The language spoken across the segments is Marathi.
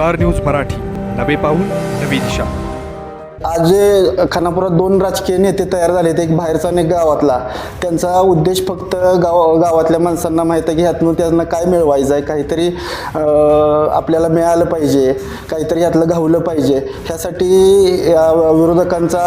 स्टार न्यूज मराठी, नवे पाऊल नवी दिशा। आज जे खानापुरात दोन राजकीय नेते तयार झालेत, एक बाहेरचा आणि एक गावातला, त्यांचा उद्देश फक्त गावातल्या माणसांना माहीत आहे की ह्यातून त्यांना काय मिळवायचं आहे, काहीतरी आपल्याला मिळालं पाहिजे, काहीतरी ह्यातलं घावलं पाहिजे, ह्यासाठी विरोधकांचा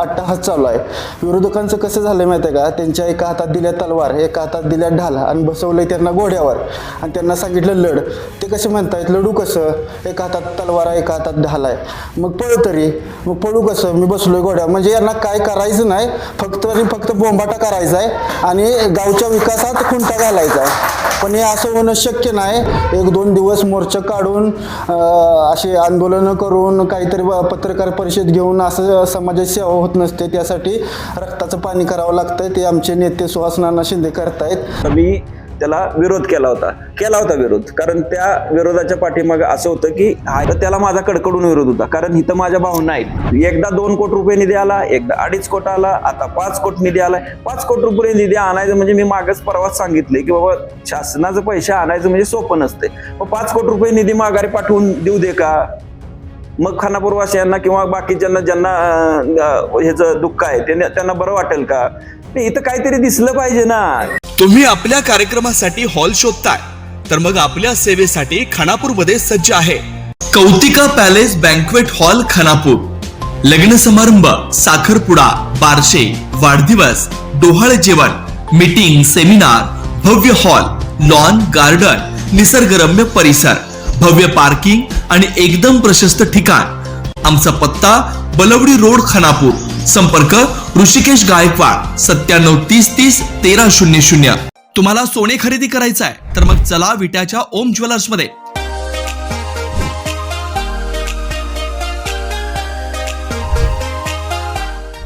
अट्टहास चालू आहे। विरोधकांचं कसं झालं माहीत आहे का, त्यांच्या एका हातात दिल्या तलवार, एका हातात दिल्या ढाल आणि बसवलंय त्यांना घोड्यावर आणि त्यांना सांगितलं लढ। ते कसे म्हणतायत लढू कसं, एका हातात तलवार आहे एका हातात ढाल आहे, मग पळ तरी, मग पळू कसं, मी बसलोय घोड्या। म्हणजे यांना काय करायचं नाही, फक्त आणि फक्त बोंबाटा करायचा आहे आणि गावच्या विकासात खुंटा घालायचा आहे। पण हे असं होणं शक्य नाही। एक दोन दिवस मोर्चा काढून असे आंदोलनं करून काहीतरी पत्रकार परिषद घेऊन असं समाजाची सेवा होत नसते, त्यासाठी रक्ताचं पाणी करावं लागतंय। ते आमचे नेते सुहास नाना शिंदे करतायत। मी त्याला विरोध केला होता विरोध, कारण त्या विरोधाच्या पाठीमागे असं होतं की त्याला माझा कडकडून विरोध होता, कारण इथं माझ्या भावना आहेत। एकदा 2 कोटी रुपये निधी आला, एकदा 2.5 कोटी आला, आता 5 कोटी निधी आलाय। 5 कोटी रुपये निधी आणायचं म्हणजे मी मागच परवाच सांगितले की बाबा शासनाचं पैसे आणायचं म्हणजे सोपं नसते। मग 5 कोटी रुपये निधी माघारी पाठवून देऊ दे का? मग खानापूरवासियांना किंवा बाकीच्यांना ज्यांना ह्याचं दुःख आहे त्यांना बरं वाटेल का? इथं काहीतरी दिसलं पाहिजे ना। तुम्ही आपल्या कार्यक्रमासाठी हॉल शोधताय, तर मग आपल्या सेवेसाठी खानापूरमध्ये सज्ज आहे कौतिका पॅलेस बँक्वेट हॉल खानापूर। लग्न समारंभ, साखरपुडा, बारशे, वाढदिवस, डोहाळे जेवण, मीटिंग, सेमिनार, भव्य हॉल, लॉन, गार्डन, निसर्गरम्य परिसर, भव्य पार्किंग आणि एकदम प्रशस्त ठिकाण। आमचा पत्ता बलवडी रोड खानापूर। संपर्क ऋषिकेश गायकवाड 97 30 30 1300। तुम्हाला सोने खरेदी करायचं आहे तर मग चला विट्याच्या ओम ज्वेलर्स मध्ये।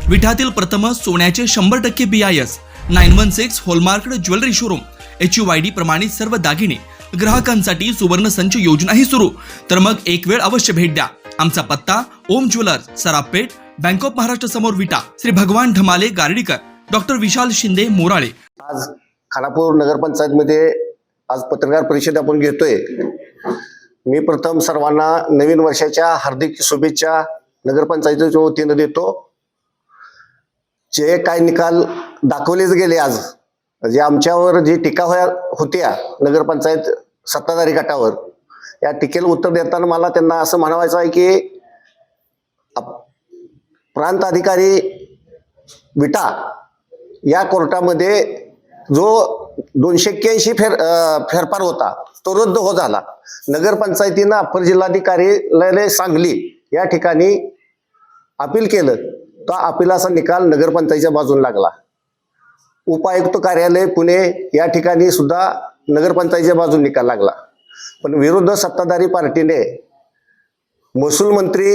विट्यातील प्रथम सोन्याचे 100% BIS 916 hallmark jewellery showroom. HUID प्रमाणित सर्व दागिने ग्राहकांसाठी सुवर्ण संच योजनाही सुरू। तर मग एक वेळ अवश्य भेट द्या। आमचा पत्ता ओम ज्वेलर्स, सराफपेठ, बँक ऑफ महाराष्ट्र समोर, विटा। श्री भगवान ढमाले गार्डीकर, डॉक्टर विशाल शिंदे मोराळे। आज खानापूर नगरपंचायतमध्ये आज पत्रकार परिषद आपण घेतोय। मी प्रथम सर्वांना नवीन वर्षाच्या हार्दिक शुभेच्छा नगरपंचायतीच्या वतीनं देतो। जे काय निकाल दाखवलेच गेले आज, जे आमच्यावर जी टीका होत्या नगरपंचायत सत्ताधारी गटावर, या टीकेला उत्तर देताना मला त्यांना असं म्हणायचं आहे की प्रांत अधिकारी विटा या कोर्टामध्ये जो 281 फेरफार होता तो रद्द हो झाला। नगरपंचायतीनं अप्पर जिल्हाधिकारी सांगली या ठिकाणी अपील केलं, तो अपिलाचा निकाल नगरपंचायतीच्या बाजून लागला। उपायुक्त कार्यालय पुणे या ठिकाणी सुद्धा नगरपंचायतीच्या बाजून निकाल लागला। पण विरोध सत्ताधारी पार्टीने महसूल मंत्री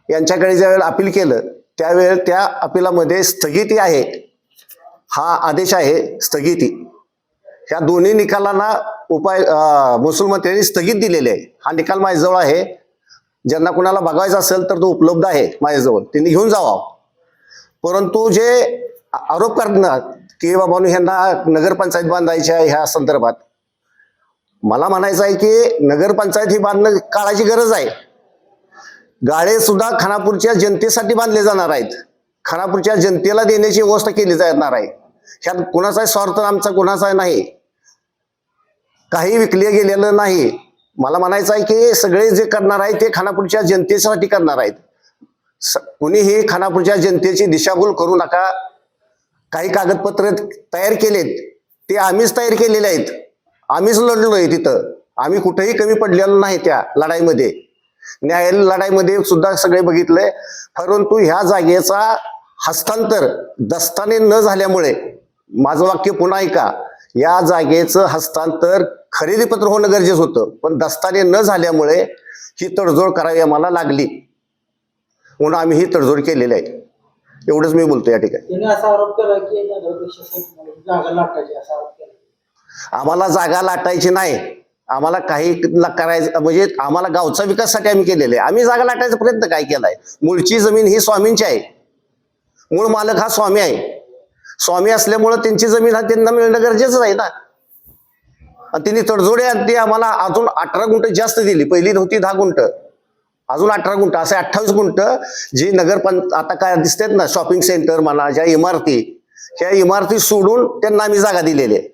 यांच्याकडे ज्यावेळेला अपील केलं त्यावेळेला त्या अपिलामध्ये स्थगिती आहे, हा आदेश आहे स्थगिती। ह्या दोन्ही निकालांना महसूल मंत्र्यांनी स्थगित दिलेले आहे। हा निकाल माझ्याजवळ आहे, ज्यांना कुणाला बघायचा असेल तर तो उपलब्ध आहे माझ्याजवळ, त्यांनी घेऊन जावा। परंतु जे आरोप करणार की बाबा ह्यांना नगरपंचायत बांधायची आहे, ह्या संदर्भात मला म्हणायचं आहे की नगरपंचायत ही बांधणं काळाची गरज आहे। गाळे सुद्धा खानापूरच्या जनतेसाठी बांधले जाणार आहेत, खानापूरच्या जनतेला देण्याची व्यवस्था केली जाणार आहे। ह्यात कुणाचाही स्वार्थ आमचा कुणाचा नाही, काही विकले गेलेलं नाही। मला म्हणायचं आहे की सगळे जे करणार आहेत ते खानापूरच्या जनतेसाठी करणार आहेत। कुणीही खानापूरच्या जनतेची दिशाभूल करू नका। काही कागदपत्र तयार केलेत ते आम्हीच तयार केलेले आहेत, आम्हीच लढलोय तिथं, आम्ही कुठेही कमी पडलेलो नाही त्या लढाईमध्ये। न्यायालयीन लढाईमध्ये सुद्धा सगळे बघितलंय। परंतु ह्या जागेचा हस्तांतर दस्ताने न झाल्यामुळे, माझं वाक्य पुन्हा ऐका, या जागेचं हस्तांतर खरेदीपत्र होणं गरजेचं होतं, पण दस्ताने न झाल्यामुळे ही तडजोड करावी आम्हाला लागली, म्हणून आम्ही ही तडजोड केलेली आहे। एवढंच मी बोलतो या ठिकाणी। आम्हाला जागा लाटायची नाही, आम्हाला काही करायचं म्हणजे आम्हाला गावचा विकासासाठी आम्ही केलेले आहे। आम्ही जागा लाटायचा प्रयत्न काय केलाय? मूळची जमीन ही स्वामींची आहे, मूळ मालक हा स्वामी आहे। स्वामी असल्यामुळे त्यांची जमीन हा त्यांना मिळणं गरजेचं आहे ना। आणि तिने तडजोडे आणि ती आम्हाला अजून 18 गुंठ जास्त दिली. पहिली होती 10 गुंठ, अजून 18 गुंठ, असे 28 गुंठ जी आता काय दिसतात ना, शॉपिंग सेंटर म्हणा, ज्या इमारती, ह्या इमारती सोडून त्यांना आम्ही जागा दिलेली आहे.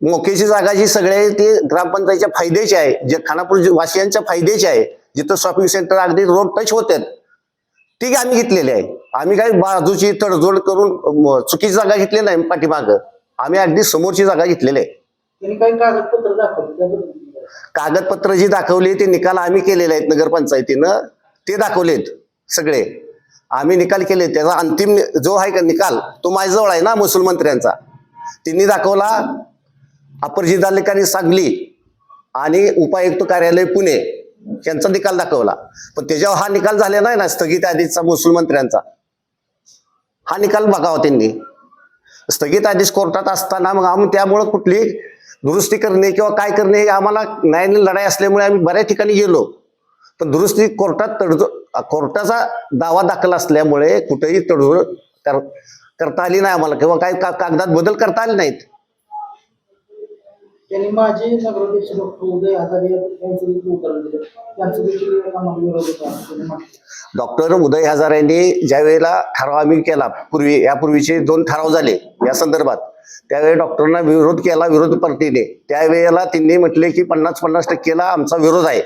मोक्याची जागा जी सगळे ती ग्रामपंचायतीच्या फायद्याची आहे, जे खानापूर वासियांच्या फायद्याची आहे, जिथं शॉपिंग सेंटर अगदी रोड टच होतात, ती आम्ही घेतलेली आहे. आम्ही काही बाजूची तडजोड करून चुकीची जागा घेतली नाही पाठीमागं, आम्ही अगदी समोरची जागा घेतलेली आहे. कागदपत्र जी दाखवली ते निकाल आम्ही केलेले आहेत नगरपंचायतीनं, ते दाखवलेत सगळे आम्ही निकाल केले. त्याचा अंतिम जो आहे का निकाल तो माझ्याजवळ आहे ना, महसूल मंत्र्यांचा. त्यांनी दाखवला, अपर जिल्हाधिकारी सांगली आणि उपायुक्त कार्यालय पुणे यांचा निकाल दाखवला. पण त्याच्यावर हा निकाल झालेला नाही ना, स्थगित आदेशचा महसूल मंत्र्यांचा. हा निकाल बघावा त्यांनी. स्थगित आदेश कोर्टात असताना मग आम्ही त्यामुळं कुठली दुरुस्ती करणे किंवा काय करणे हे आम्हाला न्यायालयीन लढाई असल्यामुळे आम्ही बऱ्याच ठिकाणी गेलो. पण दुरुस्ती कोर्टाचा दावा दाखल असल्यामुळे कुठेही तडजोड करता आली नाही आम्हाला, किंवा काही कागदात बदल करता आले नाहीत. त्यांनी माजी नगराध्यक्ष डॉक्टर उदय हजारे यांचं देखील उत्तर दिलं. त्यांचं देखील विरोध होता. डॉक्टर उदय हजारेंनी ज्या वेळेला ठराव आम्ही केला, यापूर्वीचे 2 ठराव झाले या संदर्भात, त्यावेळी डॉक्टरांना विरोध केला विरोधी पार्टीने. त्यावेळेला त्यांनी म्हटले की 50-50% आमचा विरोध आहे.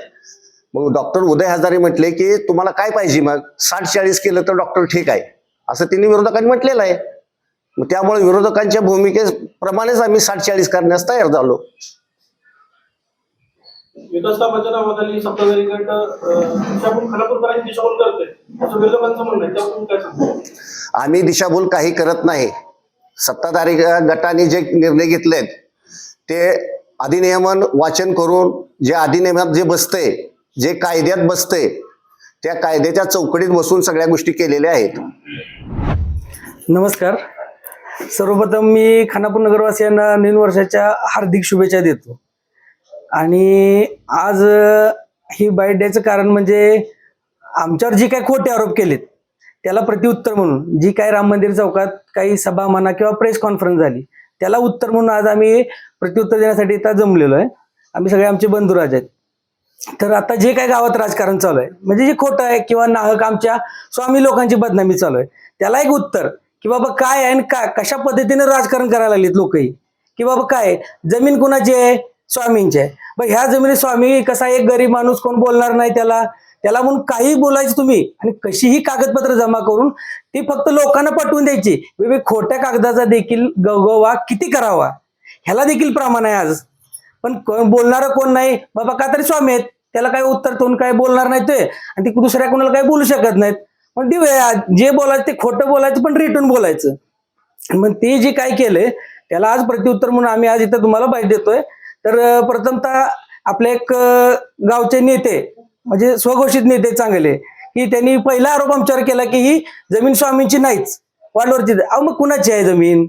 मग डॉक्टर उदय हजारे म्हटले की तुम्हाला काय पाहिजे, मग 60-40 केलं तर डॉक्टर ठीक आहे, असं त्यांनी विरोधकांनी म्हटलेलं आहे. मग त्यामुळे विरोधकांच्या भूमिकेप्रमाणेच आम्ही 60-40 करण्यास तयार झालो. विकास कामाच्या नावाखाली सत्ताधारी गट खानापूरकरांची दिशाभूल करते असं विरोधकांचं म्हणणं आहे, त्याबद्दल काय सांगतो? आम्ही दिशाभूल काही करत नाही. सत्ताधारी गटाने जे निर्णय घेतलेत ते अधिनियमन वाचन करून, जे अधिनियमात जे बसते, जे कायद्यात बसते, त्या कायद्याच्या चौकटीत बसून सगळ्या गोष्टी केलेल्या आहेत. नमस्कार. सर्वप्रथम मी खानापूर नगरवासियांना नवीन वर्षाच्या हार्दिक शुभेच्छा देतो. आणि आज ही बाईट द्यायचं कारण म्हणजे आमच्यावर जी काही खोटे आरोप केलेत त्याला प्रत्युत्तर म्हणून, जी काही राम मंदिर चौकात काही सभा म्हणा किंवा प्रेस कॉन्फरन्स झाली त्याला उत्तर म्हणून आज आम्ही प्रत्युत्तर देण्यासाठी इथं जमलेलो आहे. आम्ही सगळे आमचे बंधुराज आहेत. तर आता जे काही गावात राजकारण चालू आहे, म्हणजे जे खोटं आहे किंवा नाहक आमच्या स्वामी लोकांची बदनामी चालू आहे, त्याला एक उत्तर की बाबा काय आहे आणि कशा पद्धतीने राजकारण करायला लागलेत लोकही, की बाबा काय जमीन कुणाची आहे, स्वामींची आहे. मग ह्या जमिनी स्वामी कसा, एक गरीब माणूस कोण बोलणार नाही त्याला म्हणून काही बोलायचं तुम्ही, आणि कशीही कागदपत्र जमा करून ती फक्त लोकांना पटवून द्यायची. खोट्या कागदाचा देखील गवगवा किती करावा ह्याला देखील प्रमाण आहे आज. पण बोलणारं कोण नाही बाबा, का तरी स्वामी आहेत, त्याला काय उत्तर तोंड काय बोलणार नाही ते, आणि ती दुसऱ्या कोणाला काय बोलू शकत नाहीत. पण जे बोलायचं ते खोटं बोलायचं पण रिटर्न बोलायचं. मग ते जे काय केलंय त्याला आज प्रत्युत्तर म्हणून आम्ही आज इथं तुम्हाला बाईट देतोय. तर प्रथमतः आपले एक गावचे नेते, म्हणजे स्वघोषित नेते चांगले, की त्यांनी पहिला आरोप आमच्यावर केला की ही जमीन स्वामींची नाहीच, वाडवरची. अहो मग कुणाची आहे जमीन?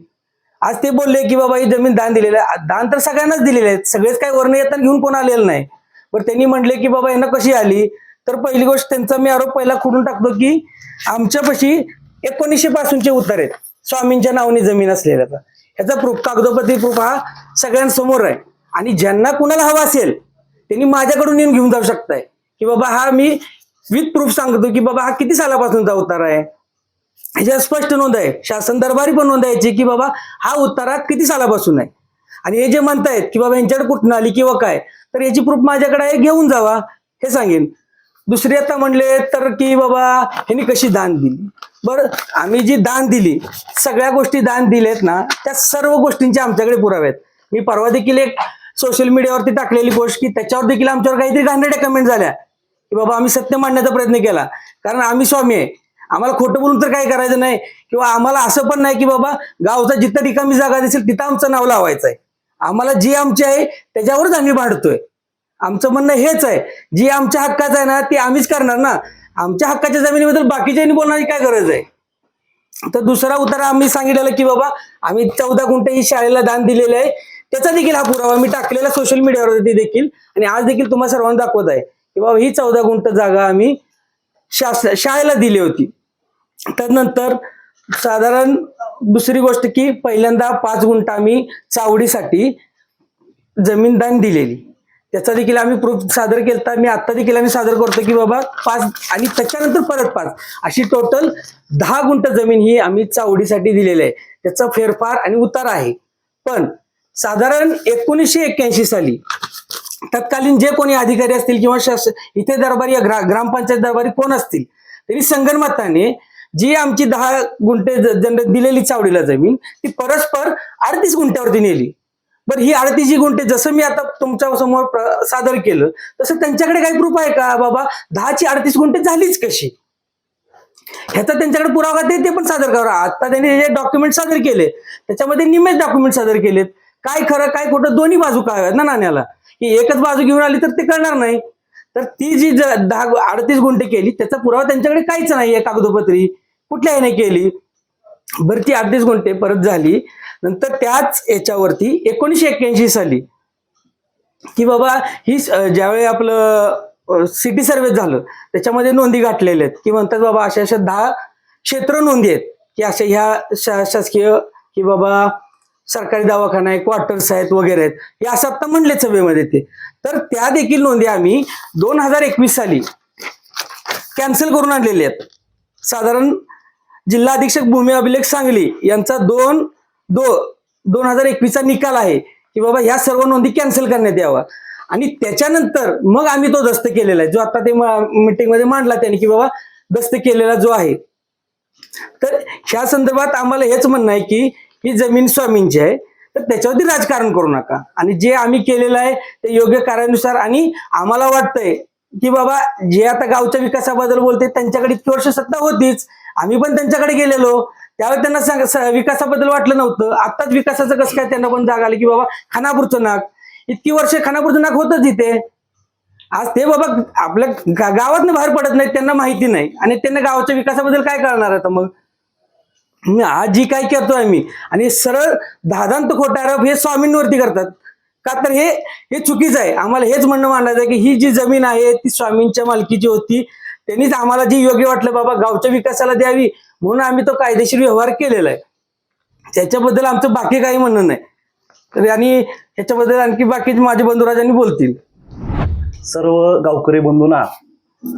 आज ते बोलले की बाबा ही जमीन दान दिलेलं आहे. दान तर सगळ्यांनाच दिलेले आहेत, सगळेच काही वर्ण येताना घेऊन कोण आलेलं नाही. बरं त्यांनी म्हटले की बाबा यांना कशी आली, तर पहिली गोष्ट त्यांचा मी आरोप पहिला खोडून टाकतो की आमच्यापाशी 1900 पासूनचे उत्तर आहेत स्वामींच्या नावाने जमीन असलेल्याचा. ह्याचा प्रूफ, कागदोपत्री प्रूफ हा सगळ्यांसमोर आहे. आणि ज्यांना कुणाला हवा असेल त्यांनी माझ्याकडून येऊन घेऊन जाऊ शकताय की बाबा हा मी विथ प्रूफ सांगतो की बाबा हा किती सालापासूनचा उतारा आहे. ह्याच्यात स्पष्ट नोंद आहे, शासन दरबारी पण नोंद यायची की बाबा हा उतारा किती सालापासून आहे. आणि हे जे म्हणतायत की बाबा यांच्याकडे कुठून आली किंवा काय, तर याची प्रूफ माझ्याकडे आहे, घेऊन जावा, हे सांगेन. दुसरी आता म्हणले तर की बाबा ह्यांनी कशी दान दिली. बरं, आम्ही जी दान दिली, सगळ्या गोष्टी दान दिलेत ना, त्या सर्व गोष्टींचे आमच्याकडे पुरावे आहेत. मी परवा देखील एक सोशल मीडियावरती टाकलेली पोस्ट की त्याच्यावर देखील आमच्यावर काहीतरी घाणेरड्या कमेंट झाल्या की बाबा आम्ही सत्य मांडण्याचा प्रयत्न केला, कारण आम्ही स्वामी आहे, आम्हाला खोटं बोलून तर काही करायचं नाही. किंवा आम्हाला असं पण नाही की बाबा गावचा जिथं रिकामी जागा दिसेल तिथं आमचं नाव लावायचं आहे. आम्हाला जी आमची आहे त्याच्यावरच आम्ही भांडतोय. आमचं म्हणणं हेच आहे, जी आमच्या हक्काचं आहे ना ती आम्हीच करणार ना. आमच्या हक्काच्या जमिनीबद्दल बाकीच्यांनी बोलण्याची काय गरज आहे. तर दुसरा उतारा आम्ही सांगितलेलं की बाबा आम्ही 14 गुंठे ही शाळेला दान दिलेलं आहे, त्याचा देखील हा पुरावा मी टाकलेला सोशल मीडियावरती देखील, आणि आज देखील तुम्हाला सर्वांना दाखवत आहे की बाबा ही 14 गुंठ जागा आम्ही शाळेला दिली होती. त्यानंतर साधारण दुसरी गोष्ट की पहिल्यांदा 5 गुंठ आम्ही चावडीसाठी जमीन दान दिलेली, त्याचा देखील आम्ही प्रूफ सादर केला. मी आता देखील आम्ही सादर करतो की बाबा 5 आणि त्याच्यानंतर परत 5 अशी टोटल 10 गुंठ जमीन ही आम्ही चावडीसाठी दिलेली आहे. त्याचा फेरफार आणि उतारा आहे. पण साधारण 1981 साली तत्कालीन जे कोणी अधिकारी असतील किंवा इथे दरबारी ग्रामपंचायत दरबारी कोण असतील तरी संगनमताने जी आमची 10 गुंठे दिलेली चावडीला जमीन ती परस्पर 38 गुंठ्यावरती नेली. बरं, ही 38 गुंठे जसं मी आता तुमच्या समोर सादर केलं तसं त्यांच्याकडे काही प्रूफ आहे का बाबा 10ची 38 गुंठे झालीच कशी, ह्याचा त्यांच्याकडे पुरावा ते पण सादर करा. आता त्यांनी जे डॉक्युमेंट सादर केले त्याच्यामध्ये निम्मेच डॉक्युमेंट सादर केलेत. काय खरं काय खोटं दोन्ही बाजू काय आहेत ना नाण्याला, की एकच बाजू घेऊन आली तर ते कळणार नाही. तर ती जी 38 गुंठे केली त्याचा पुरावा त्यांच्याकडे काहीच नाहीये, कागदोपत्री कुठल्याही नाही केली. बरं, ती 38 गुंठे परत झाली. नंतर त्याच याच्यावरती 1981 साली की बाबा ही ज्यावेळी आपलं सिटी सर्वे झालं त्याच्यामध्ये नोंदी गाठलेल्या आहेत की म्हणतात बाबा अशा 10 क्षेत्र नोंदी आहेत की अशा ह्या शासकीय की बाबा सरकारी दवाखाना आहे, क्वार्टर्स आहेत वगैरे आहेत, हे असं आता म्हणले सभेमध्ये ते. तर त्या देखील नोंदी आम्ही 2021 साली कॅन्सल करून आणलेल्या आहेत. साधारण जिल्हा अधीक्षक भूमी अभिलेख सांगली यांचा 2021 चा निकाल आहे की बाबा ह्या सर्व नोंदी कॅन्सल करण्यात यावा. आणि त्याच्यानंतर मग आम्ही तो दस्त केलेला आहे जो आता ते मीटिंग मध्ये मांडला त्यांनी की बाबा दस्त केलेला जो आहे. तर ह्या संदर्भात आम्हाला हेच म्हणणं आहे की ही जमीन स्वामींची आहे तर त्याच्यावरती राजकारण करू नका. आणि जे आम्ही केलेलं आहे ते योग्य कार्यानुसार. आणि आम्हाला वाटतंय की बाबा जे आता गावच्या विकासाबद्दल बोलते त्यांच्याकडे इतकी वर्ष सत्ता होतीच, आम्ही पण त्यांच्याकडे गेलेलो त्यावेळी त्यांना विकासाबद्दल वाटलं नव्हतं. आताच विकासाचं कसं काय त्यांना पण जाग आली की बाबा खानापूरचं नाक, इतकी वर्ष खानापूरचं नाक होतच इथे. आज ते बाबा आपल्या गावातनं बाहेर पडत नाहीत, त्यांना माहिती नाही आणि त्यांना गावाच्या विकासाबद्दल काय कळणार आता. मग आज जी काय करतोय आम्ही आणि सरळ दादांत खोटा आरोप हे स्वामींवरती करतात का, तर हे चुकीचं आहे. आम्हाला हेच म्हणणं मांडायचं आहे की ही जी जमीन आहे ती स्वामींच्या मालकीची होती. त्यांनीच आम्हाला जी योग्य वाटलं बाबा गावच्या विकासाला द्यावी म्हणून आम्ही तो कायदेशीर व्यवहार केलेला आहे. त्याच्याबद्दल आमचं बाकी काही म्हणणं नाही. तर आणि ह्याच्याबद्दल आणखी बाकी माझे बंधुराजांनी बोलतील. सर्व गावकरी बंधूंना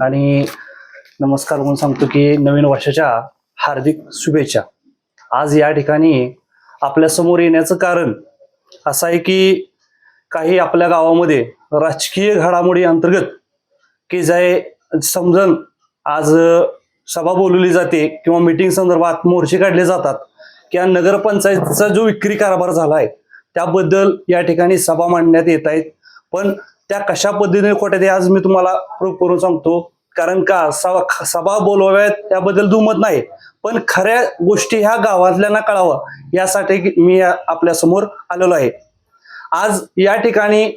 आणि नमस्कार म्हणून सांगतो की नवीन वर्षाच्या हार्दिक शुभेच्छा. आज या ठिकाणी आपल्या समोर येण्याचं कारण असं आहे की काही आपल्या गावामध्ये राजकीय घडामोडी अंतर्गत की जे समजून आज सभा बोलवली जाते किंवा मीटिंग संदर्भात मोर्चे काढले जातात किंवा नगरपंचायतीचा जो विक्री कारभार झाला आहे त्याबद्दल या ठिकाणी सभा मांडण्यात येत आहेत. पण त्या कशा पद्धतीने खोट्या ते आज मी तुम्हाला प्रूफ करून सांगतो. कारण का सभा बोलवाव्यात त्याबद्दल दुमत नाही, पण खऱ्या गोष्टी ह्या गावातल्यांना कळावं यासाठी मी आपल्या समोर आलेलो आहे. आज या ठिकाणी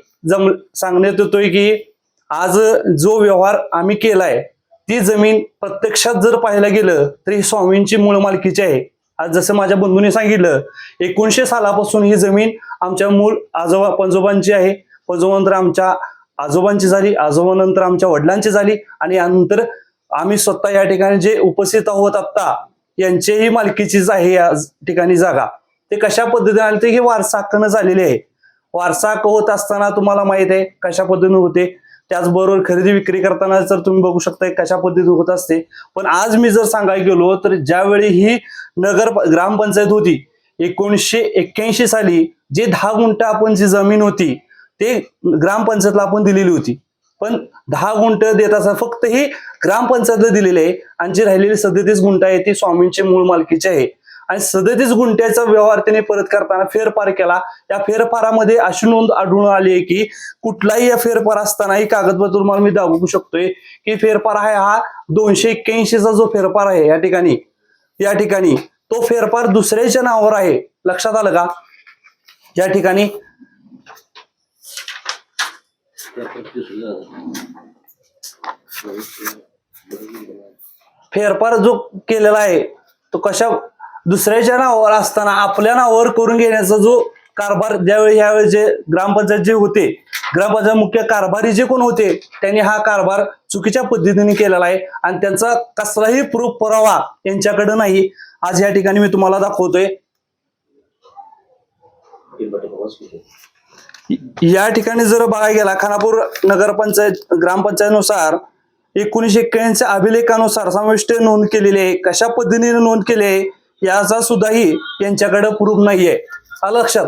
सांगण्यात येतोय की आज जो व्यवहार आम्ही केलाय ती जमीन प्रत्यक्षात जर पाहायला गेलं तर ही स्वामींची मूळ मालकीची आहे. आज जसं माझ्या बंधूंनी सांगितलं 1900 सालापासून ही जमीन आमच्या मूळ पंजोबांची आहे. पंजोबानंतर आमच्या आजोबांची झाली, आजोबानंतर आमच्या वडिलांची झाली आणि यानंतर आम्ही स्वतः या ठिकाणी जे उपस्थित आहोत आता यांचेही मालकीचीच आहे या ठिकाणी जागा. ते कशा पद्धतीने आले ते हे वारसा हक्कानं झालेले आहे. वारसा हक्क होत असताना तुम्हाला माहित आहे कशा पद्धतीने होते. त्याचबरोबर खरेदी विक्री करताना जर तुम्ही बघू शकता कशा पद्धतीने होत असते. पण आज मी जर सांगायला गेलो तर ज्यावेळी ही ग्रामपंचायत होती 1981 साली जे 10 गुंठ आपण जी जमीन होती ते ग्रामपंचायतला आपण दिलेली होती. पण 10 गुंठ देत असताना फक्त ही ग्रामपंचायतला दिलेली आहे आणि जी राहिलेली 37 गुंठ आहे ती स्वामींची मूळ मालकीची आहे. आणि 37 गुंठ्याचा व्यवहार त्याने परत करताना फेरफार केला. त्या फेरफारामध्ये अशी नोंद आढळून आली आहे की कुठलाही या फेरफार असतानाही कागदपत्र तुम्हाला मी दाखवू शकतोय की फेरफार आहे हा 281 चा जो फेरफार आहे या ठिकाणी तो फेरफार दुसऱ्याच्या नावावर आहे. लक्षात आलं का? या ठिकाणी फेरफार जो केलेला आहे तो कशा दुसऱ्याच्या नावावर असताना आपल्या नावावर करून घेण्याचा जो कारभार ह्यावेळी जे ग्रामपंचायत जे होते ग्रामपंचायत मुख्य कारभारी जे कोण होते त्यांनी हा कारभार चुकीच्या पद्धतीने केलेला आहे आणि त्यांचा कसलाही प्रूफ पुरावा यांच्याकडे नाही. आज या ठिकाणी मी तुम्हाला दाखवतोय. या ठिकाणी जर बघायला गेला खानापूर नगरपंचायत ग्रामपंचायतीनुसार 1981 अभिलेखानुसार समाविष्ट नोंद केलेली आहे. कशा पद्धतीने नोंद केली आहे याचा सुद्धाही यांच्याकडे प्रूफ नाहीये. आलं लक्षात.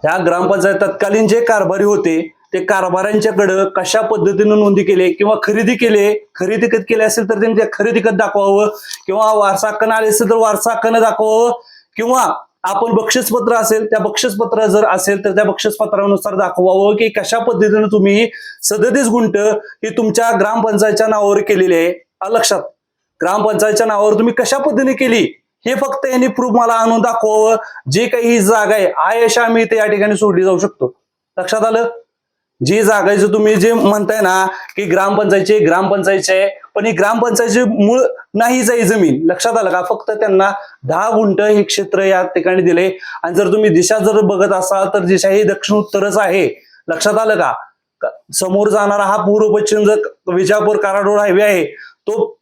ह्या ग्रामपंचायत तत्कालीन जे कारभारी होते ते कारभाऱ्यांच्याकडं कशा पद्धतीने नोंदी केले किंवा खरेदी केले असेल तर त्यांनी खरेदी खत दाखवावं, किंवा वारसा हक्कानं आले असेल तर वारसा हक्कानं दाखवावं, किंवा आपण बक्षीसपत्र असेल त्या बक्षीसपत्र जर असेल तर त्या बक्षीसपत्रानुसार दाखवावं की कशा पद्धतीने तुम्ही 37 गुंठ ही तुमच्या ग्रामपंचायतच्या नावावर केलेली आहे. आलं लक्षात. ग्रामपंचायतच्या नावावर तुम्ही कशा पद्धतीने केली हे फक्त यांनी प्रूफ मला आणून दाखवावं. जे काही ही जागा आहे आयशा आम्ही इथे या ठिकाणी सोडली जाऊ शकतो. लक्षात आलं. जी जागा आहे तुम्ही जे म्हणताय ना की ग्रामपंचायतची आहे, पण ही ग्रामपंचायतची मूळ नाहीच आहे जमीन. लक्षात आलं का. फक्त त्यांना 10 गुंठ हे क्षेत्र या ठिकाणी दिले. आणि जर तुम्ही दिशा जर बघत असाल तर दिशा ही दक्षिण उत्तरच आहे. लक्षात आलं का. समोर जाणारा हा पूर्व पश्चिम जो विजापूर कराड रोड हायवे आहे तो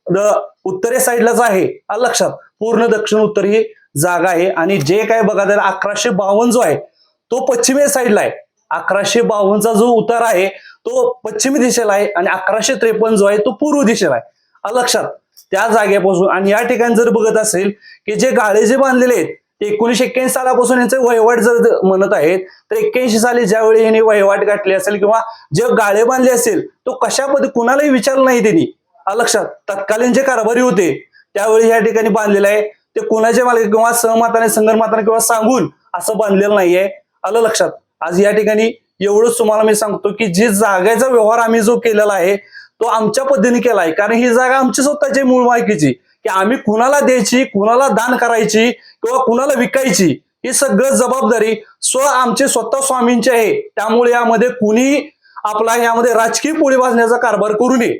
उत्तरे साईडलाच आहे. आलं लक्षात. पूर्ण दक्षिण उत्तर ही जागा आहे. आणि जे काय बघा त्याला 1152 जो आहे तो पश्चिमे साईडला आहे. 1152चा जो उतार आहे तो पश्चिमी दिशेला आहे आणि 1153 जो आहे तो पूर्व दिशेला आहे. आलं लक्षात. त्या जागेपासून आणि या ठिकाणी जर बघत असेल की जे गाळे जे बांधलेले आहेत ते 1981 सालापासून यांचे वहिवाट जर म्हणत आहेत तर 81 साली ज्यावेळी यांनी वहिवाट गाठली असेल किंवा जे गाळे बांधले असेल तो कशा पद्धती कुणालाही विचारलं नाही त्यांनी. आलं लक्षात. तत्कालीन जे कारभारी होते त्यावेळी या ठिकाणी बांधलेलं आहे. ते कुणाच्या मालकी किंवा सहमताने संगनमताने किंवा सांगून असं बांधलेलं नाहीये. आलं लक्षात. आज या ठिकाणी एवढंच तुम्हाला मी सांगतो की जी जागेचा व्यवहार आम्ही जो केलेला आहे तो आमच्या पद्धतीने केला आहे. कारण ही जागा आमची स्वतःची मूळ मालकीची, की आम्ही कुणाला द्यायची, कुणाला दान करायची किंवा कुणाला विकायची ही सगळं जबाबदारी आमचे स्वतः स्वामींची आहे. त्यामुळे यामध्ये कुणी आपला यामध्ये राजकीय पोळी भाजण्याचा कारभार करू नये.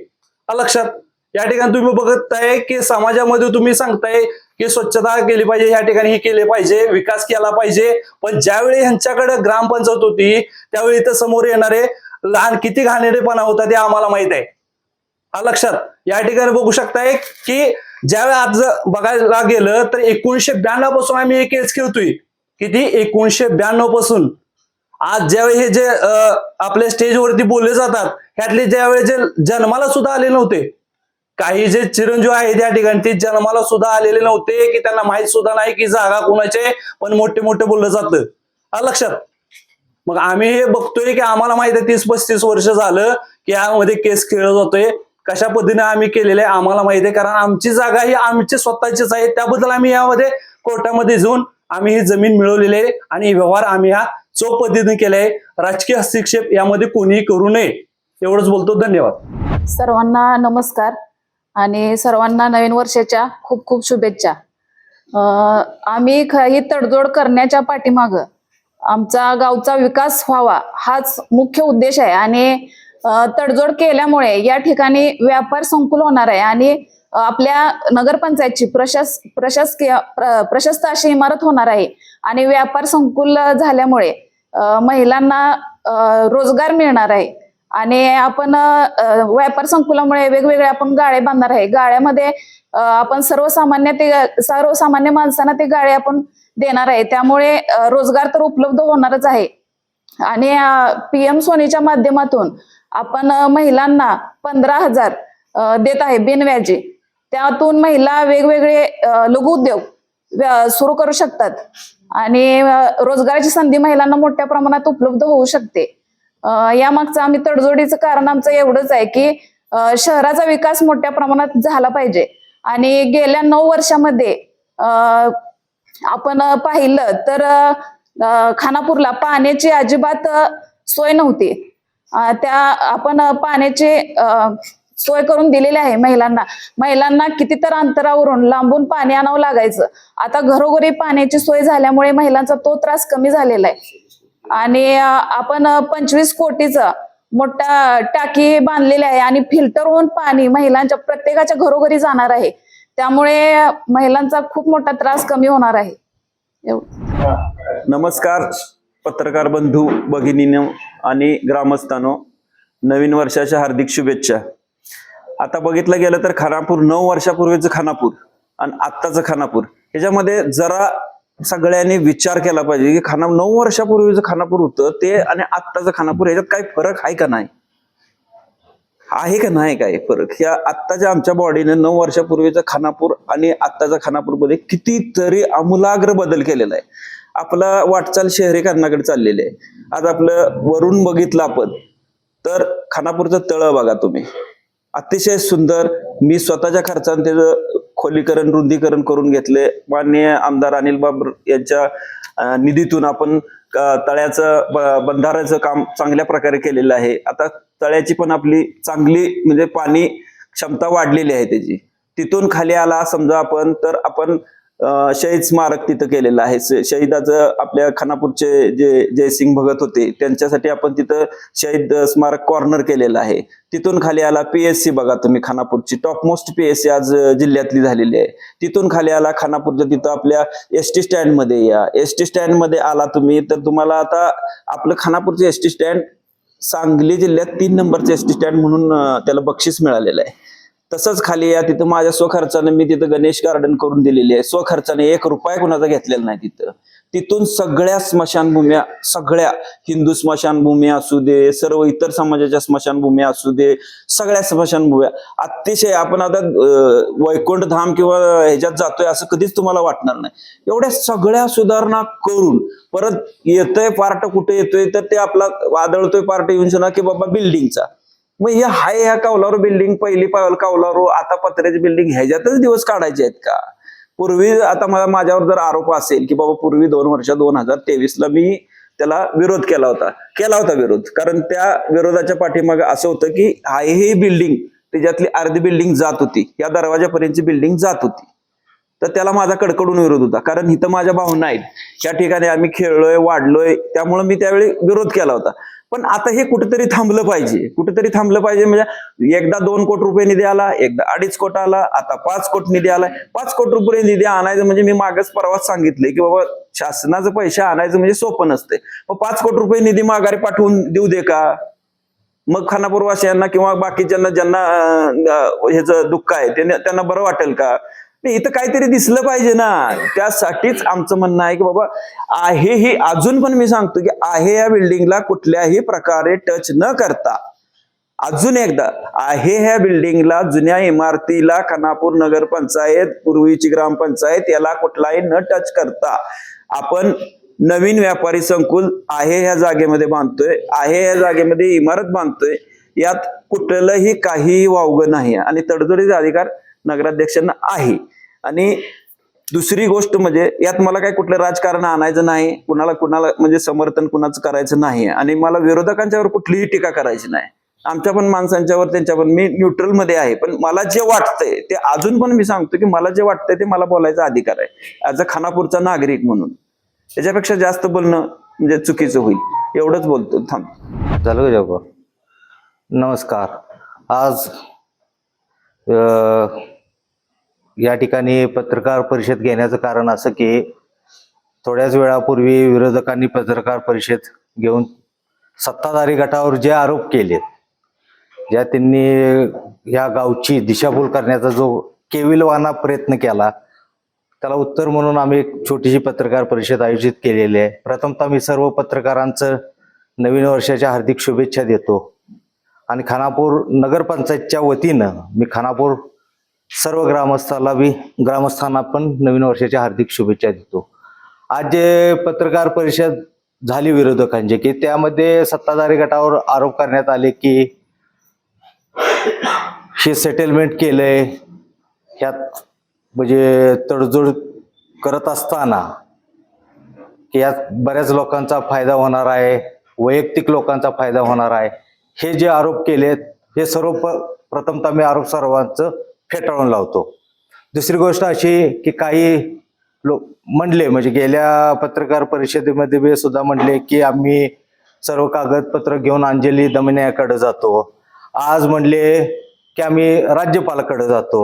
लक्षात. या ठिकाणी तुम्ही बघताय की समाजामध्ये तुम्ही सांगताय की स्वच्छता केली पाहिजे, या ठिकाणी हे केले पाहिजे, विकास केला पाहिजे, पण ज्यावेळी ह्यांच्याकडे ग्रामपंचायत होती त्यावेळी इथं समोर येणारे लहान किती घाणेरडेपणा होता ते आम्हाला माहित आहे. लक्षात. या ठिकाणी बघू शकताय की ज्यावेळी आज बघायला गेलं तर 1992 पासून आम्ही हे केस खेळतोय. किती 1992 पासून आज ज्यावेळी हे जे आपल्या स्टेजवरती बोलले जातात ह्यातले ज्यावेळी जे जन्माला सुद्धा आले नव्हते, काही जे चिरंजीव आहेत त्या ठिकाणी ते जन्माला सुद्धा आलेले नव्हते, की त्यांना माहित सुद्धा नाही की जागा कोणाचे, पण मोठे मोठे बोललं जातं. लक्षात. मग आम्ही हे बघतोय की आम्हाला माहित आहे 30-35 वर्ष झालं की यामध्ये केस खेळला जातोय. कशा पद्धतीने आम्ही केलेले आहे आम्हाला माहिती आहे, कारण आमची जागा ही आमची स्वतःचीच आहे. त्याबद्दल आम्ही यामध्ये कोर्टामध्ये जाऊन आम्ही ही जमीन मिळवलेली आहे आणि व्यवहार आम्ही हा चोख पद्धतीने केलाय. राजकीय हस्तक्षेप यामध्ये कोणीही करू नये एवढंच बोलतो. धन्यवाद. सर्वांना नमस्कार आणि सर्वांना नवीन वर्षाच्या खूप खूप शुभेच्छा. आम्ही ही तडजोड करण्याच्या पाठीमाग आमचा गावचा विकास व्हावा हाच मुख्य उद्देश आहे. आणि तडजोड केल्यामुळे या ठिकाणी व्यापार संकुल होणार आहे आणि आपल्या नगरपंचायतची प्रशस्त अशी इमारत होणार आहे. आणि व्यापार संकुल झाल्यामुळे महिलांना रोजगार मिळणार आहे. आणि आपण व्यापार संकुलामुळे वेगवेगळे आपण गाळे बांधणार आहे. गाळ्यामध्ये आपण सर्वसामान्य माणसांना ते गाळे आपण देणार आहे. त्यामुळे रोजगार तर उपलब्ध होणारच आहे. आणि PM सोनीच्या माध्यमातून आपण महिलांना 15,000 देत आहे बिनव्याजी. त्यातून महिला वेगवेगळे लघु उद्योग सुरू करू शकतात आणि रोजगाराची संधी महिलांना मोठ्या प्रमाणात उपलब्ध होऊ शकते. यामागचं आम्ही तडजोडीचं कारण आमचं एवढंच आहे की शहराचा विकास मोठ्या प्रमाणात झाला पाहिजे. आणि गेल्या 9 वर्षामध्ये आपण पाहिलं तर खानापूरला पाण्याची अजिबात सोय नव्हती. त्या आपण पाण्याची सोय करून दिलेली आहे महिलांना कितीतर अंतरावरून लांबून पाणी आणावं लागायचं. आता घरोघरी पाण्याची सोय झाल्यामुळे महिलांचा तो त्रास कमी झालेला आहे. आणि आपण 25 कोटीचा मोठा टाकी बांधलेली आहे आणि फिल्टर होऊन पाणी महिलांच्या प्रत्येकाच्या घरोघरी जाणार आहे. त्यामुळे महिलांचा खूप मोठा त्रास कमी होणार आहे. नमस्कार पत्रकार बंधू भगिनीनो आणि ग्रामस्थांनो, नवीन वर्षाच्या हार्दिक शुभेच्छा. आता बघितलं गेलं तर खानापूर 9 वर्षापूर्वीचं खानापूर आणि आत्ताचं खानापूर ह्याच्यामध्ये जरा सगळ्यांनी विचार केला पाहिजे की 9 वर्षापूर्वीचं खानापूर होतं ते आणि आत्ताचं खानापूर याच्यात काही फरक आहे का नाही? आहे का नाही काय फरक? ह्या आत्ताच्या आमच्या बॉडीने 9 वर्षापूर्वीचं खानापूर आणि आत्ताच्या खानापूरमध्ये कितीतरी आमूलाग्र बदल केलेला आहे. आपला वाटचाल शहरीकरणाकडे चाललेली आहे. आज आपलं वरून बघितलं आपण तर खानापूरचं तळ बघा तुम्ही, अतिशय सुंदर. मी स्वतःच्या खर्चाने त्याचं खोलीकरण रुंदीकरण करून घेतले. माननीय आमदार अनिल बाबर यांच्या निधीतून आपण तळ्याचं बंधाऱ्याचं काम चांगल्या प्रकारे केलेलं आहे. आता तळ्याची पण आपली चांगली म्हणजे पाणी क्षमता वाढलेली आहे त्याची. तिथून खाली आला समजा आपण तर आपण शहीद स्मारक तिथं केलेलं आहे. शहीदाचं आपल्या खानापूरचे जे जयसिंग भगत होते त्यांच्यासाठी आपण तिथं शहीद स्मारक कॉर्नर केलेलं आहे. तिथून खाली आला PSC बघा तुम्ही, खानापूरची टॉपमोस्ट PSC आज जिल्ह्यातली झालेली आहे. तिथून खाली आला खानापूरच्या तिथं आपल्या ST स्टँड मध्ये या. ST स्टँड मध्ये आला तुम्ही तर तुम्हाला आता आपलं खानापूरचं ST स्टँड सांगली जिल्ह्यात 3 नंबरचं ST स्टँड म्हणून त्याला बक्षीस मिळालेलं आहे. तसंच खाली या तिथं माझ्या स्वखर्चाने मी तिथं गणेश गार्डन करून दिलेली आहे. स्वखर्चाने 1 रुपया कुणाचा घेतलेला नाही तिथं. तिथून सगळ्या स्मशानभूम्या, सगळ्या हिंदू स्मशानभूमी असू दे, सर्व इतर समाजाच्या स्मशानभूम्या असू दे, सगळ्या स्मशानभूम्या अतिशय आपण आता वैकुंठ धाम किंवा ह्याच्यात जातोय असं कधीच तुम्हाला वाटणार नाही. एवढ्या सगळ्या सुधारणा करून परत येतोय पार्ट कुठे येतोय तर ते आपला आदळतोय पार्ट येऊन सुद्धा की बाबा बिल्डिंगचा. मग हे हाय ह्या कौलारू बिल्डिंग, पहिली कौलारू, आता पत्र्याची बिल्डिंग, ह्याच्यातच दिवस काढायचे आहेत का? पूर्वी आता माझ्यावर जर आरोप असेल की बाबा पूर्वी 2 वर्ष 2023ला मी त्याला विरोध केला होता विरोध. कारण त्या विरोधाच्या पाठीमागे असं होतं की ही बिल्डिंग त्याच्यातली अर्धी बिल्डिंग जात होती, या दरवाजापर्यंतची बिल्डिंग जात होती. तर त्याला माझा कडकडून विरोध होता. कारण इथं माझ्या भावना आहेत, या ठिकाणी आम्ही खेळलोय वाढलोय, त्यामुळे मी त्यावेळी विरोध केला होता. पण आता हे कुठेतरी थांबलं पाहिजे. म्हणजे एकदा 2 कोटी रुपये निधी आला, एकदा 2.5 कोटी आला, आता 5 कोटी निधी आलाय. 5 कोटी रुपये निधी आणायचं म्हणजे मी मागच परवाच सांगितलंय की बाबा शासनाचं पैसे आणायचं म्हणजे सोपं नसते. मग 5 कोटी रुपये निधी माघारी पाठवून देऊ दे का? मग खानापूरवासियांना किंवा बाकीच्यांना ज्यांना ह्याचं दुःख आहे त्यांना बरं वाटेल का? इथं काहीतरी दिसलं पाहिजे ना. त्यासाठीच आमचं म्हणणं आहे की बाबा आहे ही, अजून पण मी सांगतो की आहे या बिल्डिंगला कुठल्याही प्रकारे टच न करता, अजून एकदा आहे ह्या बिल्डिंगला, जुन्या इमारतीला खानापूर नगरपंचायत, पूर्वीची ग्रामपंचायत याला कुठलाही न टच करता आपण नवीन व्यापारी संकुल आहे ह्या जागेमध्ये बांधतोय, आहे ह्या जागेमध्ये इमारत बांधतोय. यात कुठलंही काहीही वावगं नाही आणि तडजोडीचा अधिकार नगराध्यक्षांना आहे. आणि दुसरी गोष्ट म्हणजे यात मला काही कुठलं राजकारण आणायचं नाही, कुणाला म्हणजे समर्थन कुणाचं करायचं नाही आणि मला विरोधकांच्यावर कुठलीही टीका करायची नाही. आमच्या पण माणसांच्यावर त्यांच्यावर मी न्यूट्रल मध्ये आहे. पण मला जे वाटतंय ते अजून पण मी सांगतो की मला जे वाटतंय ते मला बोलायचा अधिकार आहे ऍज अ खानापूरचा नागरिक म्हणून. त्याच्यापेक्षा जास्त बोलणं म्हणजे चुकीचं होईल. एवढंच बोलतो, थांब. झालं का? नमस्कार. आज या ठिकाणी पत्रकार परिषद घेण्याचं कारण असं की थोड्याच वेळापूर्वी विरोधकांनी पत्रकार परिषद घेऊन सत्ताधारी गटावर जे आरोप केलेत, ज्या त्यांनी या गावची दिशाभूल करण्याचा जो केविलवाना प्रयत्न केला, त्याला उत्तर म्हणून आम्ही एक छोटीशी पत्रकार परिषद आयोजित केलेली आहे. प्रथमतः मी सर्व पत्रकारांचं नवीन वर्षाच्या हार्दिक शुभेच्छा देतो आणि खानापूर नगरपंचायतच्या वतीनं मी खानापूर सर्व ग्रामस्थांना पण नवीन वर्षाच्या हार्दिक शुभेच्छा देतो. आज जे पत्रकार परिषद झाली विरोधकांची की त्यामध्ये सत्ताधारी गटावर आरोप करण्यात आले की हे सेटलमेंट केलंय, ह्यात म्हणजे तडजोड करत असताना की यात बऱ्याच लोकांचा फायदा होणार आहे, वैयक्तिक लोकांचा फायदा होणार आहे, हे जे आरोप केलेत हे सर्व प्रथमतः मी आरोप सर्वांचं फेटाळून लावतो. दुसरी गोष्ट अशी की काही लोक म्हणले, म्हणजे गेल्या पत्रकार परिषदेमध्ये सुद्धा म्हणले की आम्ही सर्व कागदपत्र घेऊन अंजली दमनियाकडे जातो. आज म्हणले की आम्ही राज्यपालाकडे जातो.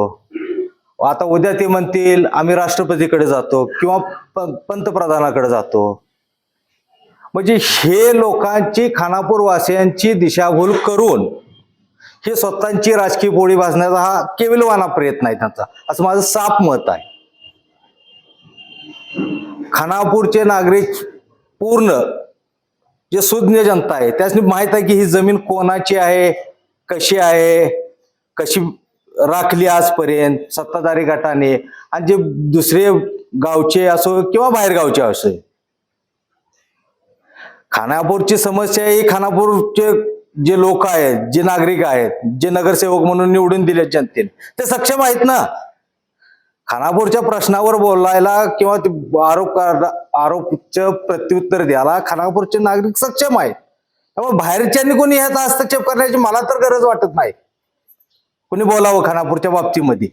आता उद्या ते म्हणतील आम्ही राष्ट्रपतीकडे जातो किंवा पंतप्रधानाकडे जातो. म्हणजे हे लोकांची, खानापूर वासियांची दिशाभूल करून हे स्वतःची राजकीय पोळी भाजण्याचा हा केविलवाना प्रयत्न आहे त्यांचा, असं माझं साफ मत आहे. खानापूरचे नागरिक पूर्ण जे सुज्ञ जनता आहे त्यासनी माहित आहे की ही जमीन कोणाची आहे, कशी राखली आजपर्यंत सत्ताधारी गटाने, आणि जे दुसरे गावचे असो किंवा बाहेर गावचे असो. खानापूरची समस्या ही खानापूरचे जे लोक आहेत, जे नागरिक आहेत, जे नगरसेवक म्हणून निवडून दिले जनतेने, ते सक्षम आहेत ना खानापूरच्या प्रश्नावर बोलायला किंवा आरोपचं प्रत्युत्तर द्यायला. खानापूरचे नागरिक सक्षम आहेत. त्यामुळे बाहेरच्यांनी कोणी ह्याचा हस्तक्षेप करण्याची मला तर गरज वाटत नाही. कोणी बोलावं खानापूरच्या बाबतीमध्ये.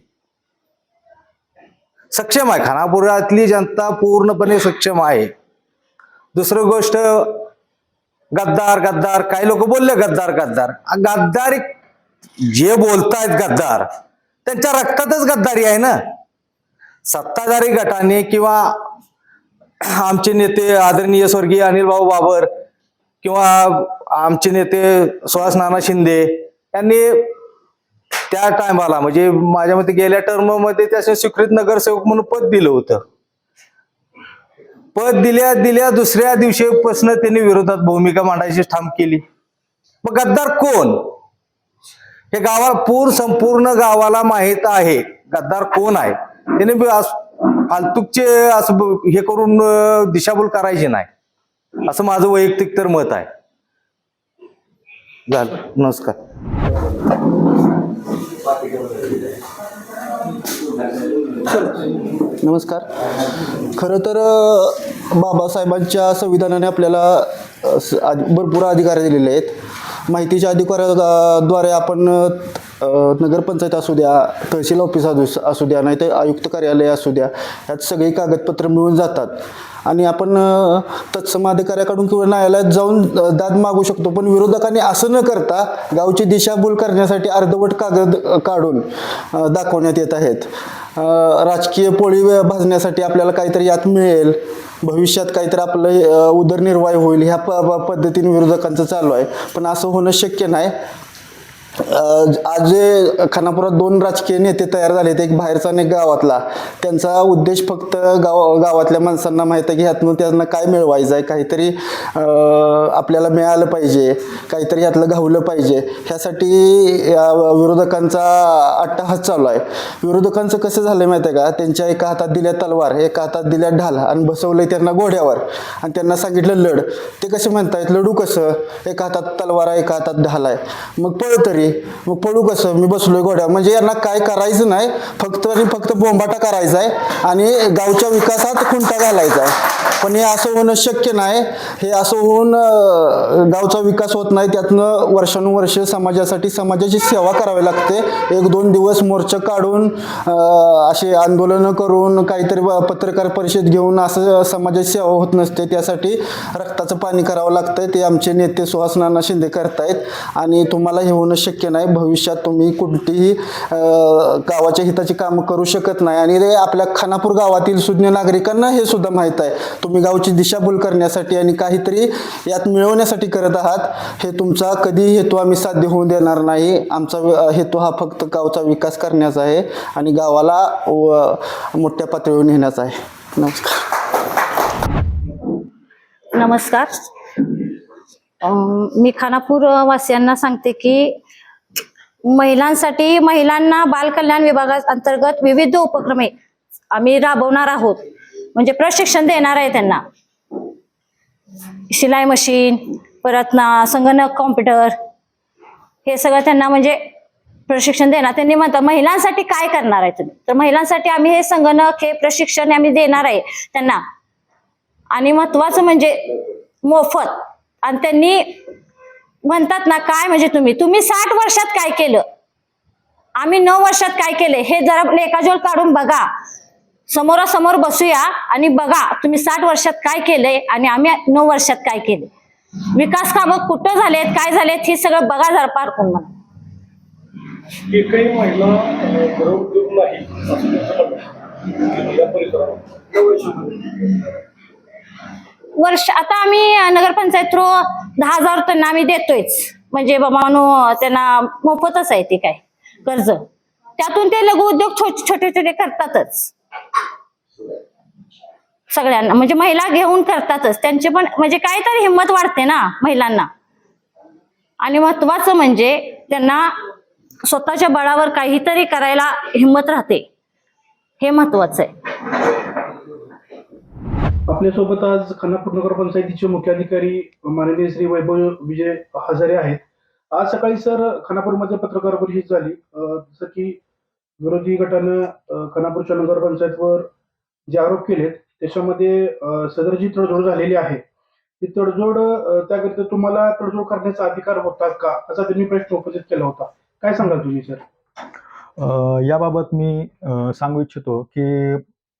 सक्षम आहे खानापुरातली जनता, पूर्णपणे सक्षम आहे. दुसरी गोष्ट, गद्दार काही लोक बोलले गद्दारी जे बोलतायत गद्दार, त्यांच्या रक्तातच गद्दारी आहे ना. सत्ताधारी गटाने किंवा आमचे नेते आदरणीय स्वर्गीय अनिल भाऊ बाबर किंवा आमचे नेते सुहास नाना शिंदे यांनी त्या टायमाला, म्हणजे माझ्या मते गेल्या टर्म मध्ये त्याचे स्वीकृत नगरसेवक म्हणून पद दिलं होतं. पद दिल्या दुसऱ्या दिवशीपासून त्यांनी विरोधात भूमिका मांडायची ठाम केली. मग गद्दार कोण हे संपूर्ण गावाला माहित आहे गद्दार कोण आहे. त्याने फालतूकचे असं हे करून दिशाभूल करायची नाही, असं माझं वैयक्तिक तर मत आहे. झालं. नमस्कार. नमस्कार. खरं तर बाबासाहेबांच्या संविधानाने आपल्याला भरपूर अधिकार दिलेले आहेत. माहितीच्या अधिकाराद्वारे आपण नगरपंचायत असू द्या, तहसील ऑफिस असू द्या, नाही तर आयुक्त कार्यालय असू द्या, ह्यात सगळी कागदपत्र मिळून जातात आणि आपण तत्सम अधिकाऱ्याकडून किंवा न्यायालयात जाऊन दाद मागू शकतो. पण विरोधकांनी असं न करता गावची दिशाभूल करण्यासाठी अर्धवट कागद काढून दाखवण्यात येत आहेत. राजकीय पोळी भाजण्यासाठी आपल्याला काहीतरी यात मिळेल, भविष्यात काहीतरी आपलं उदरनिर्वाह होईल ह्या पद्धतीने विरोधकांचं चालू आहे. पण असं होणं शक्य नाही. आज जे खानापुरात 2 राजकीय नेते तयार झालेत, एक बाहेरचा आणि एक गावातला. त्यांचा उद्देश फक्त गावातल्या माणसांना माहीत आहे की ह्यातनं त्यांना काय मिळवायचं आहे, काहीतरी आपल्याला मिळालं पाहिजे, काहीतरी ह्यातलं घावलं पाहिजे, ह्यासाठी विरोधकांचा अट्टहास चालू आहे. विरोधकांचं कसं झालं माहिती आहे का, त्यांच्या एका हातात दिल्या तलवार, एका हातात दिल्या ढाल आणि बसवलंय त्यांना घोड्यावर आणि त्यांना सांगितलं लढ. ते कसे म्हणतायत लढू कसं, एका हातात तलवार आहे, एका हातात ढाल आहे, मग पळ तरी, मग पळू कसं, मी बसलोय घोड्या. म्हणजे यांना काय करायचं नाही, फक्त बोंबाटा करायचा आहे आणि गावच्या विकासात खुंटा घालायचा आहे. पण हे असं होणं शक्य नाही. हे असं होऊन गावचा विकास होत नाही. त्यातनं वर्षानुवर्ष समाजाची सेवा करावी लागते. 1-2 दिवस मोर्चा काढून असे आंदोलनं करून काहीतरी पत्रकार परिषद घेऊन असं समाजाची सेवा होत नसते. त्यासाठी रक्ताचं पाणी करावं लागतंय. ते आमचे नेते सुहास नाना शिंदे करतायत आणि तुम्हाला हे होणं शक्य नाही. भविष्यात तुम्ही कोणतीही गावाच्या हिताची कामं करू शकत नाही. आणि आपल्या खानापूर गावातील सुज्ञ नागरिकांना हे सुद्धा माहीत आहे, तुम्ही गावची दिशाभूल करण्यासाठी आणि काहीतरी यात मिळवण्यासाठी करत आहात. हे तुमचा कधी हेतू आम्ही साध्य होऊ देणार नाही. आमचा हेतू हा फक्त गावचा विकास करण्याचा आहे आणि गावाला मोठ्या पातळीवर नेण्याचा आहे. नमस्कार. मी खानापूर वासियांना सांगते की महिलांना बाल कल्याण विभागाअंतर्गत विविध उपक्रम आम्ही राबवणार आहोत. म्हणजे प्रशिक्षण देणार आहे त्यांना, शिलाई मशीन, परत संगणक, कॉम्प्युटर, हे सगळं त्यांना म्हणजे प्रशिक्षण देणार. त्यांनी म्हणतात महिलांसाठी काय करणार आहे तुम्ही, तर महिलांसाठी आम्ही हे संगणक, हे प्रशिक्षण आम्ही देणार आहे त्यांना. आणि महत्वाचं म्हणजे मोफत. आणि त्यांनी म्हणतात ना काय म्हणजे तुम्ही 60 वर्षात काय केलं, आम्ही 9 वर्षात काय केले, हे जरा लेखाजोल काढून बघा. समोरासमोर बसूया आणि बघा तुम्ही 60 वर्षात काय केलंय आणि आम्ही 9 वर्षात काय केले. विकास कामं कुठं झालेत, काय झालेत, हे सगळं बघा जरा पारखून मला. एकही महिला गृहउद्योग नाही असं त्यांचं म्हणणं आहे या परिसरात. वर्ष आता आम्ही नगरपंचायत थ्रू 10,000 त्यांना आम्ही देतोयच. म्हणजे बाबा त्यांना मोफतच आहे ते काय कर्ज. त्यातून ते लघु उद्योग छोटे छोटे करतातच. सगळ्यांना, म्हणजे महिला घेऊन करतातच, त्यांचे पण म्हणजे काहीतरी हिंमत वाढते ना महिलांना. आणि महत्वाचं म्हणजे त्यांना स्वतःच्या बळावर काहीतरी करायला हिंमत राहते, हे महत्वाचं आहे. आपल्यासोबत आज खानापूर नगरपंचायतीचे मुख्याधिकारी माननीय श्री वैभव विजय हजारे आहेत. आज सकाळी सर खानापूरमध्ये पत्रकार परिषद झाली. जसं की विरोधी गटानं खानापूरच्या नगरपंचायतवर जे आरोप केलेत त्याच्यामध्ये सदरची तडजोड झालेली आहे. ती तडजोड त्याकरिता तुम्हाला तडजोड करण्याचा अधिकार होता का, असा त्यांनी प्रश्न उपस्थित केला होता. काय सांगाल तुम्ही सर? याबाबत मी सांगू इच्छितो की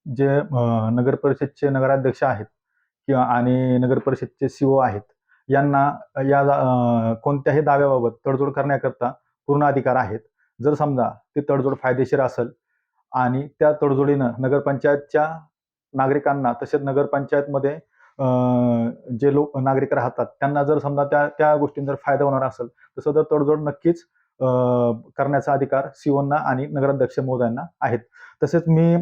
जे नगर परिषदचे नगराध्यक्ष आहेत किंवा आणि नगर परिषदचे CO आहेत, यांना या कोणत्याही दाव्याबाबत तडजोड करण्याकरता पूर्ण अधिकार आहेत. जर समजा ती तडजोड फायदेशीर असेल आणि त्या तडजोडीनं नगरपंचायतच्या नागरिकांना तसेच नगरपंचायतमध्ये जे नागरिक राहतात त्यांना जर समजा त्या गोष्टींचा जर फायदा होणार असेल तर सदर तडजोड नक्कीच करण्याचा अधिकार COना आणि नगराध्यक्ष महोदयांना आहेत. तसेच मी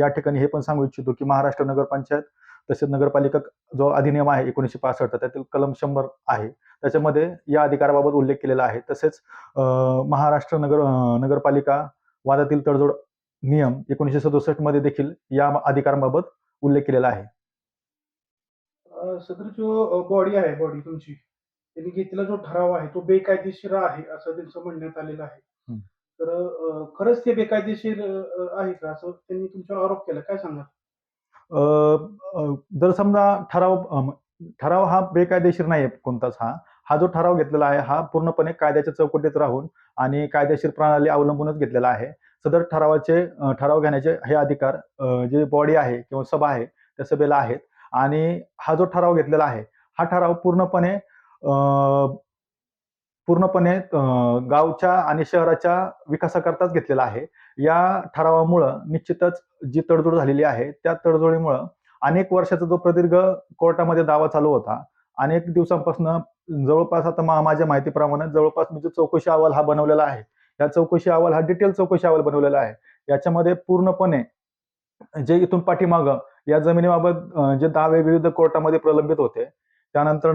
या ठिकाणी हे पण सांगू इच्छितो की महाराष्ट्र नगरपंचायत तसेच नगरपालिका जो अधिनियम आहे 1965 त्यातील कलम 100 आहे, त्याच्यामध्ये या अधिकाराबाबत उल्लेख केलेला आहे. तसेच महाराष्ट्र नगरपालिका वादातील तडजोड नियम 1967 मध्ये देखील या अधिकाराबाबत उल्लेख केलेला आहे. सदर जो बॉडी तुमची, त्यांनी घेतलेला जो ठराव आहे तो बेकायदेशीर आहे असं त्यांचं म्हणण्यात आलेलं आहे. तर खरंच ते बेकायदेशीर आहे का, असं त्यांनी तुमच्यावर आरोप केला, काय सांगा? जर समजा ठराव हा बेकायदेशीर नाही कोणताच. हा जो ठराव घेतलेला आहे हा पूर्णपणे कायद्याच्या चौकटीत राहून आणि कायदेशीर प्रणाली अवलंबूनच घेतलेला आहे. सदर ठराव घेण्याचे हे अधिकार जे बॉडी आहे किंवा सभा आहे त्या सभेला आहेत. आणि हा जो ठराव घेतलेला आहे हा ठराव पूर्णपणे गावच्या आणि शहराच्या विकासाकरताच घेतलेला आहे. या ठरावामुळं निश्चितच जी तडजोड झालेली आहे त्या तडजोडीमुळं अनेक वर्षाचा जो प्रदीर्घ कोर्टामध्ये दावा चालू होता, अनेक दिवसांपासून जवळपास आता माझ्या माहितीप्रमाणे जवळपास म्हणजे चौकशी अहवाल हा बनवलेला आहे. या चौकशी अहवाल हा डिटेल चौकशी अहवाल बनवलेला आहे. याच्यामध्ये पूर्णपणे जे इथून पाठीमागं या जमिनीबाबत जे दावे विविध कोर्टामध्ये प्रलंबित होते, त्यानंतर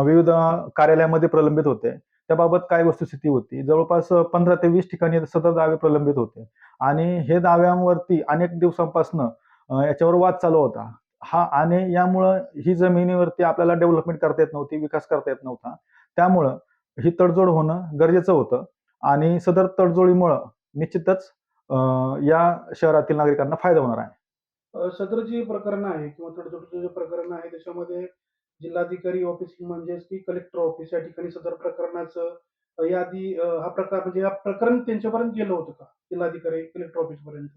विविध कार्यालयामध्ये प्रलंबित होते, त्याबाबत काय वस्तुस्थिती होती, जवळपास 15 ते 20 ठिकाणी सतत दावे प्रलंबित होते. आणि हे दाव्यांवरती अनेक दिवसांपासून याच्यावर वाद चालू होता. आणि यामुळं ही जमिनीवरती आपल्याला डेव्हलपमेंट करता येत नव्हती, विकास करता येत नव्हता. त्यामुळं ही तडजोड होणं गरजेचं होतं. आणि सदर तडजोडीमुळं निश्चितच या शहरातील नागरिकांना फायदा होणार आहे. सदर जे प्रकरण आहे किंवा तडजोडीचं जे प्रकरण आहे त्याच्यामध्ये जिल्हाधिकारी ऑफिस म्हणजेच की कलेक्टर ऑफिस या ठिकाणी सदर प्रकरणाचं याआधी हा प्रकार म्हणजे हा प्रकरण त्यांच्यापर्यंत गेलं होतं का, जिल्हाधिकारी कलेक्टर ऑफिस पर्यंत?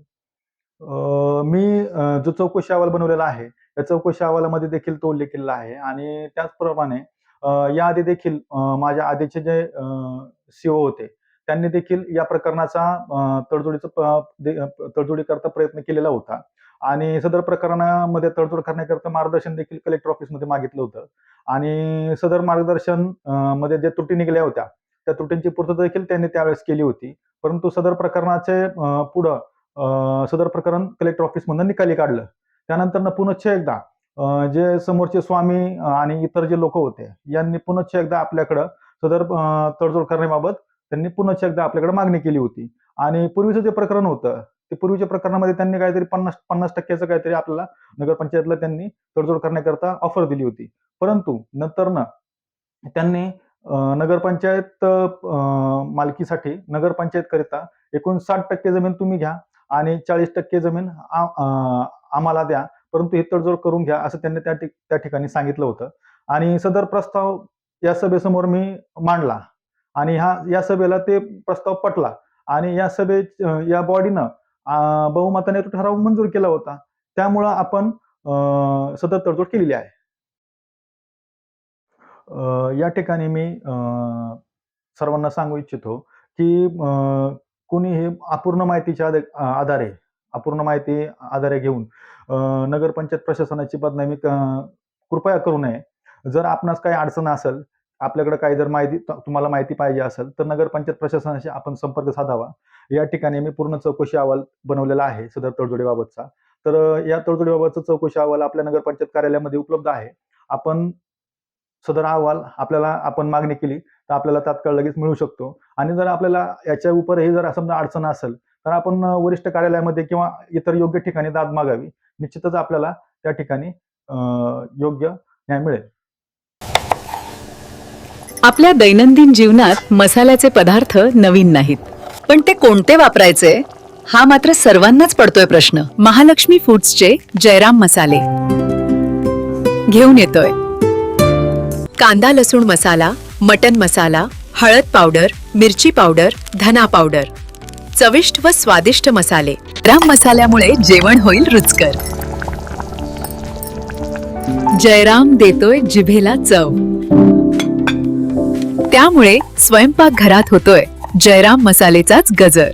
मी जो चौकशी अहवाल बनवलेला आहे त्या चौकशी अहवालामध्ये देखील तो उल्लेख केलेला आहे. आणि त्याचप्रमाणे याआधी देखील माझ्या आधीचे जे CO होते त्यांनी देखील या प्रकरणाचा तडजोडीकरता प्रयत्न केलेला होता. आणि सदर प्रकरणामध्ये तडजोड करण्याकरता मार्गदर्शन देखील कलेक्टर ऑफिसमध्ये मागितलं होतं. आणि सदर मार्गदर्शन मध्ये जे त्रुटी निघाल्या होत्या त्या त्रुटींची पूर्तता देखील त्यांनी त्यावेळेस केली होती. परंतु सदर प्रकरणाचे सदर प्रकरण कलेक्टर ऑफिसमधून निकाली काढलं. त्यानंतर पुनश्च एकदा जे समोरचे स्वामी आणि इतर जे लोक होते यांनी पुनश्च एकदा आपल्याकडं सदर तडजोड करण्याबाबत त्यांनी पुनश्च एकदा आपल्याकडे मागणी केली होती. आणि पूर्वीचं जे प्रकरण होतं ते पूर्वीच्या प्रकरणामध्ये त्यांनी काहीतरी 50% काहीतरी आपल्याला नगरपंचायतला त्यांनी तडजोड करण्याकरता ऑफर दिली होती. परंतु नंतर त्यांनी नगरपंचायत मालकीसाठी नगरपंचायतकरिता एकूण 60% जमीन तुम्ही घ्या आणि 40% जमीन आम्हाला द्या, परंतु हे तडजोड करून घ्या असं त्यांनी त्या ठिकाणी सांगितलं होतं. आणि सदर प्रस्ताव या सभेसमोर मी मांडला आणि या सभेला ते प्रस्ताव पटला. आणि या बॉडीनं बहुमताने तो ठराव मंजूर केला होता. त्यामुळं आपण सदर तडजोड केलेली आहे. या ठिकाणी मी सर्वांना सांगू इच्छितो की कोणी हे अपूर्ण माहिती आधारे घेऊन नगरपंचायत प्रशासनाची बदनामी कृपया करू नये. जर आपणास काही अडचण असेल, आपल्याकडे काही जर तुम्हाला माहिती पाहिजे असेल तर नगरपंचायत प्रशासनाशी आपण संपर्क साधावा. या ठिकाणी मी पूर्ण चौकशी अहवाल बनवलेला आहे सदर तडजोडीबाबतचा. तर या तडजोडीबाबतचा चौकशी अहवाल आपल्या नगरपंचायत कार्यालयामध्ये उपलब्ध आहे. आपण सदर अहवाल आपण मागणी केली तर आपल्याला तात्काळ लगेच मिळू शकतो. आणि जर आपल्याला याच्या उपरही जर समजा अडचण असेल तर आपण वरिष्ठ कार्यालयामध्ये किंवा इतर योग्य ठिकाणी दाद मागावी. निश्चितच आपल्याला त्या ठिकाणी योग्य न्याय मिळेल. आपल्या दैनंदिन जीवनात मसाल्याचे पदार्थ नवीन नाहीत, पण ते कोणते वापरायचे हा मात्र सर्वांनाच पडतोय प्रश्न. महालक्ष्मी फूड्सचे जयराम मसाले घेऊन येतोय. कांदा लसूण मसाला, मटन मसाला, हळद पावडर, मिरची पावडर, धना पावडर, चविष्ट व स्वादिष्ट मसाले. जयराम मसाल्यामुळे जेवण होईल रुचकर. जयराम देतोय जिभेला चव, त्यामुळे स्वयंपाक घरात होतोय जयराम मसालेचाच गजर.